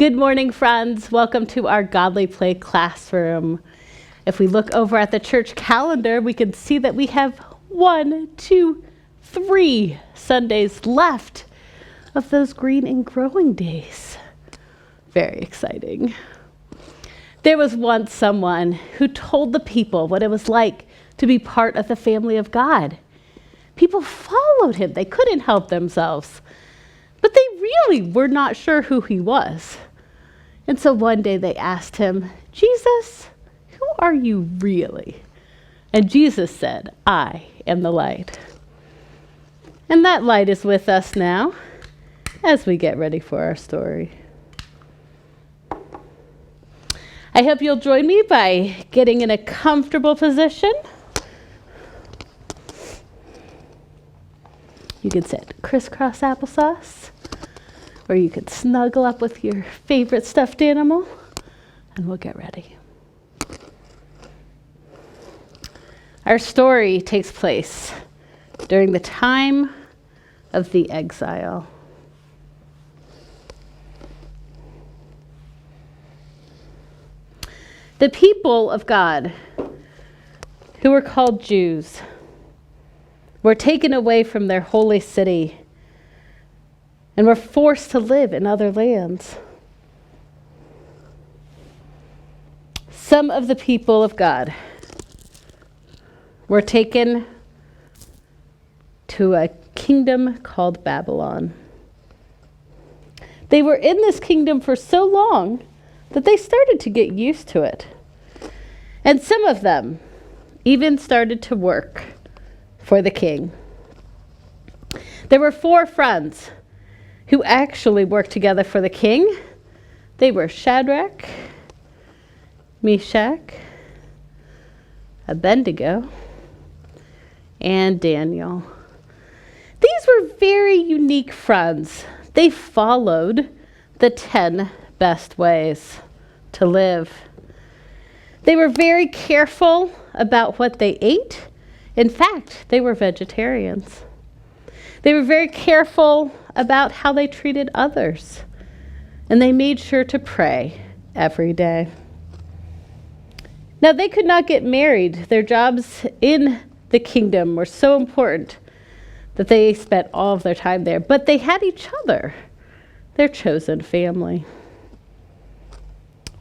Good morning, friends. Welcome to our Godly Play classroom. If we look over at the church calendar, we can see that we have 3 Sundays left of those green and growing days. Very exciting. There was once someone who told the people what it was like to be part of the family of God. People followed him. They couldn't help themselves. But they really were not sure who he was. And so one day they asked him, "Jesus, who are you really?" And Jesus said, "I am the light." And that light is with us now as we get ready for our story. I hope you'll join me by getting in a comfortable position. You can sit crisscross applesauce, or you could snuggle up with your favorite stuffed animal, and we'll get ready. Our story takes place during the time of the exile. The people of God, who were called Jews, were taken away from their holy city and were forced to live in other lands. Some of the people of God were taken to a kingdom called Babylon. They were in this kingdom for so long that they started to get used to it. And some of them even started to work for the king. There were 4 friends who actually worked together for the king. They were Shadrach, Meshach, Abednego, and Daniel. These were very unique friends. They followed the 10 best ways to live. They were very careful about what they ate. In fact, they were vegetarians. They were very careful about how they treated others, and they made sure to pray every day. Now, they could not get married. Their jobs in the kingdom were so important that they spent all of their time there, but they had each other, their chosen family.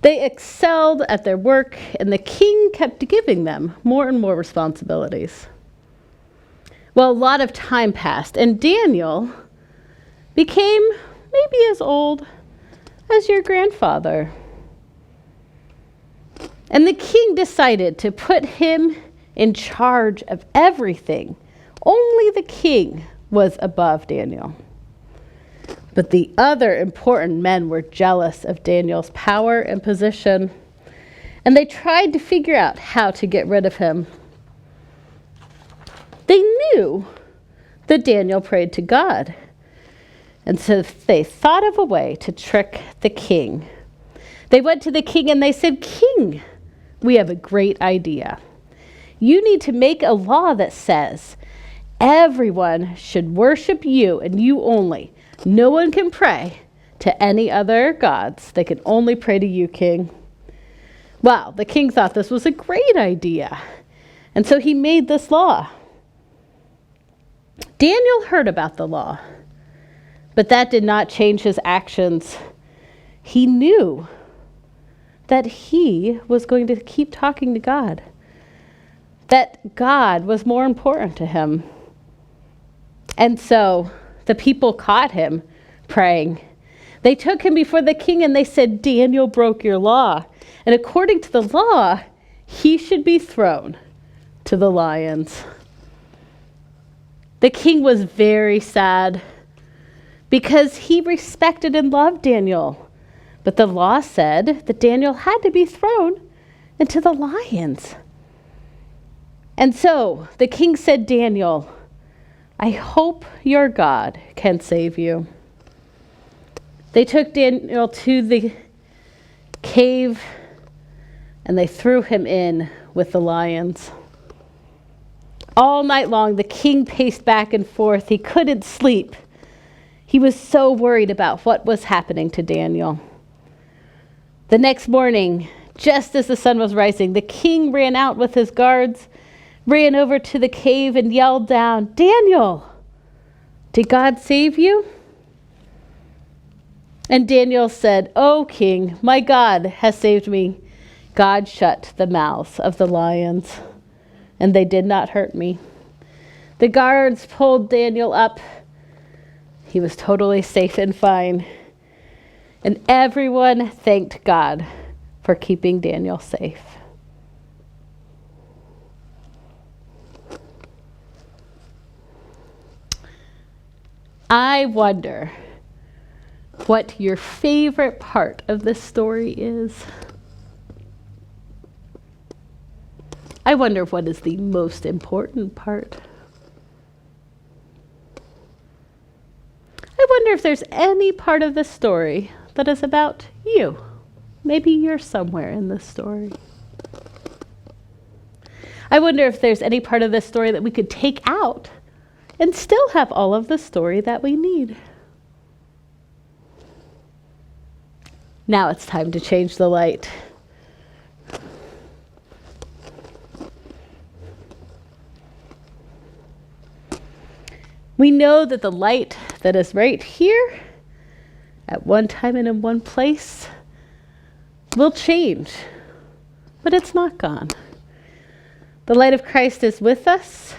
They excelled at their work, and the king kept giving them more and more responsibilities. Well, a lot of time passed, and Daniel became maybe as old as your grandfather. And the king decided to put him in charge of everything. Only the king was above Daniel. But the other important men were jealous of Daniel's power and position, and they tried to figure out how to get rid of him. They knew that Daniel prayed to God, and so they thought of a way to trick the king. They went to the king and they said, "King, we have a great idea. You need to make a law that says everyone should worship you and you only. No one can pray to any other gods. They can only pray to you, king." Well, the king thought this was a great idea, and so he made this law. Daniel heard about the law, but that did not change his actions. He knew that he was going to keep talking to God, that God was more important to him. And so the people caught him praying. They took him before the king and they said, "Daniel broke your law. And according to the law, he should be thrown to the lions." The king was very sad because he respected and loved Daniel. But the law said that Daniel had to be thrown into the lions. And so the king said, "Daniel, I hope your God can save you." They took Daniel to the cave and they threw him in with the lions. All night long, the king paced back and forth. He couldn't sleep. He was so worried about what was happening to Daniel. The next morning, just as the sun was rising, the king ran out with his guards, ran over to the cave and yelled down, "Daniel, did God save you?" And Daniel said, "O king, my God has saved me. God shut the mouths of the lions, and they did not hurt me." The guards pulled Daniel up. He was totally safe and fine. And everyone thanked God for keeping Daniel safe. I wonder what your favorite part of this story is. I wonder what is the most important part. I wonder if there's any part of this story that is about you. Maybe you're somewhere in this story. I wonder if there's any part of this story that we could take out and still have all of the story that we need. Now it's time to change the light. We know that the light that is right here, at one time and in one place, will change, but it's not gone. The light of Christ is with us,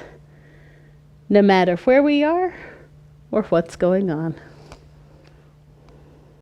no matter where we are or what's going on.